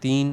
3